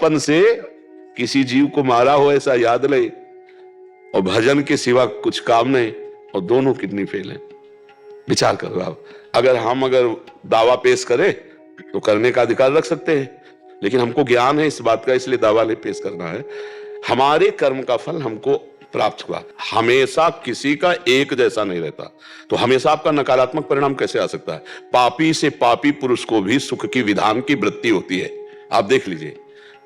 बचपन से किसी जीव को मारा हो ऐसा याद नहीं, और भजन के सिवा कुछ काम नहीं, और दोनों किडनी फेल है। विचार करो आप, अगर दावा पेश करें तो करने का अधिकार रख सकते हैं, लेकिन हमको ज्ञान है इस बात का, इसलिए दावा नहीं पेश करना है। हमारे कर्म का फल हमको प्राप्त हुआ, हमेशा किसी का एक जैसा नहीं रहता, तो हमेशा आपका नकारात्मक परिणाम कैसे आ सकता है? पापी से पापी पुरुष को भी सुख की विधान की वृत्ति होती है, आप देख लीजिए।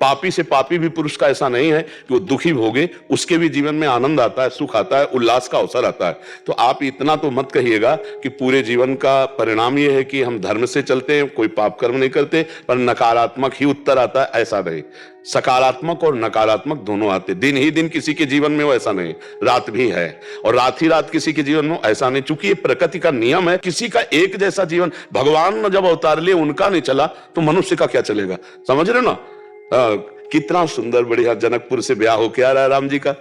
पापी से पापी भी पुरुष का ऐसा नहीं है कि वो दुखी भोगे, उसके भी जीवन में आनंद आता है, सुख आता है, उल्लास का अवसर आता है। तो आप इतना तो मत कहिएगा कि पूरे जीवन का परिणाम ये है कि हम धर्म से चलते हैं, कोई पाप कर्म नहीं करते, पर नकारात्मक ही उत्तर आता है, ऐसा नहीं। सकारात्मक और नकारात्मक दोनों आते, दिन ही दिन किसी के जीवन में हो ऐसा नहीं, रात भी है, और रात ही रात किसी के जीवन में ऐसा नहीं। चूंकि ये प्रकृति का नियम है, किसी का एक जैसा जीवन, भगवान ने जब अवतार लिए उनका नहीं चला तो मनुष्य का क्या चलेगा? समझ रहे ना? कितना सुंदर बढ़िया जनकपुर से ब्याह होके आ रहा है राम जी का।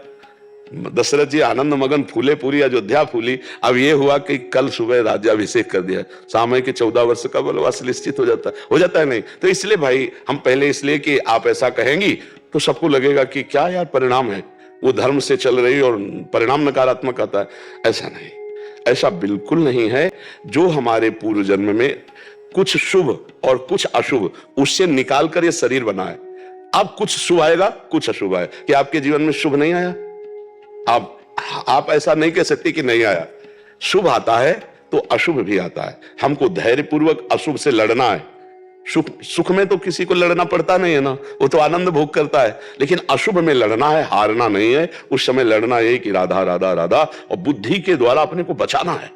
दशरथ जी आनंद मगन फूले, पूरी अयोध्या फूली। अब ये हुआ कि कल सुबह राज्याभिषेक कर दिया, समय के 14 वर्ष का वनवास निश्चित हो जाता है नहीं। तो इसलिए भाई हम पहले, इसलिए कि आप ऐसा कहेंगी तो सबको लगेगा कि क्या यार परिणाम है, वो धर्म से चल रही और परिणाम नकारात्मक आता है। ऐसा नहीं, ऐसा बिल्कुल नहीं है। जो हमारे पूर्व जन्म में कुछ शुभ और कुछ अशुभ, उससे निकाल कर ये शरीर बना है। अब कुछ शुभ आएगा, कुछ अशुभ आए। कि आपके जीवन में शुभ नहीं आया? आप ऐसा नहीं कह सकते कि नहीं आया। शुभ आता है तो अशुभ भी आता है। हमको धैर्यपूर्वक अशुभ से लड़ना है। सुख में तो किसी को लड़ना पड़ता नहीं है ना, वो तो आनंद भोग करता है। लेकिन अशुभ में लड़ना है, हारना नहीं है। उस समय लड़ना यही कि राधा राधा राधा, और बुद्धि के द्वारा अपने को बचाना है।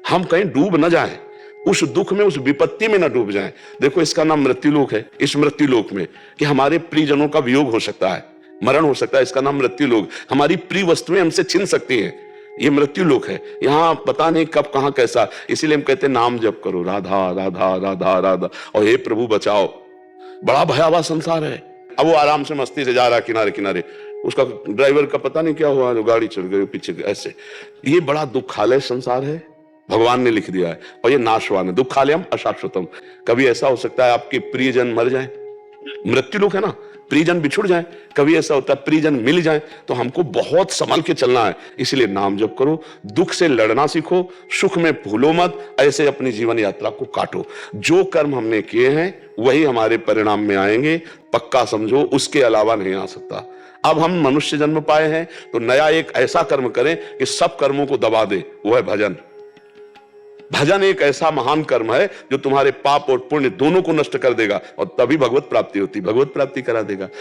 हम कहीं डूब न जाएं, उस दुख में, उस विपत्ति में न डूब जाएं। देखो इसका नाम मृत्युलोक है। इस मृत्युलोक में कि हमारे प्रियजनों का वियोग हो सकता है, मरण हो सकता है, इसका नाम मृत्युलोक। हमारी प्रिय वस्तुएं हमसे छिन सकती हैं, ये मृत्युलोक है। यहाँ पता नहीं कब कहां कैसा, इसीलिए हम कहते हैं नाम जप करो, राधा राधा राधा राधा, और हे प्रभु बचाओ। बड़ा भयावह संसार है। अब वो आराम से मस्ती से जा रहा किनारे किनारे, उसका ड्राइवर का पता नहीं क्या हुआ, जो गाड़ी चल गई पीछे ऐसे। ये बड़ा दुखालय संसार है, भगवान ने लिख दिया है, और ये नाशवान है। दुखालयम अशाश्वतम। कभी ऐसा हो सकता है आपके प्रियजन मर जाएं, मृत्युलोक है ना, प्रियजन बिछुड़ जाएं। कभी ऐसा होता है प्रियजन मिल जाएं। तो हमको बहुत संभल के चलना है। इसलिए नाम जप करो, दुख से लड़ना सीखो, सुख में भूलो मत, ऐसे अपनी जीवन यात्रा को काटो। जो कर्म हमने किए हैं वही हमारे परिणाम में आएंगे, पक्का समझो, उसके अलावा नहीं आ सकता। अब हम मनुष्य जन्म पाए हैं तो नया एक ऐसा कर्म करें कि सब कर्मों को दबा दे, वो है भजन। भजन एक ऐसा महान कर्म है जो तुम्हारे पाप और पुण्य दोनों को नष्ट कर देगा, और तभी भगवत प्राप्ति होती, भगवत प्राप्ति करा देगा।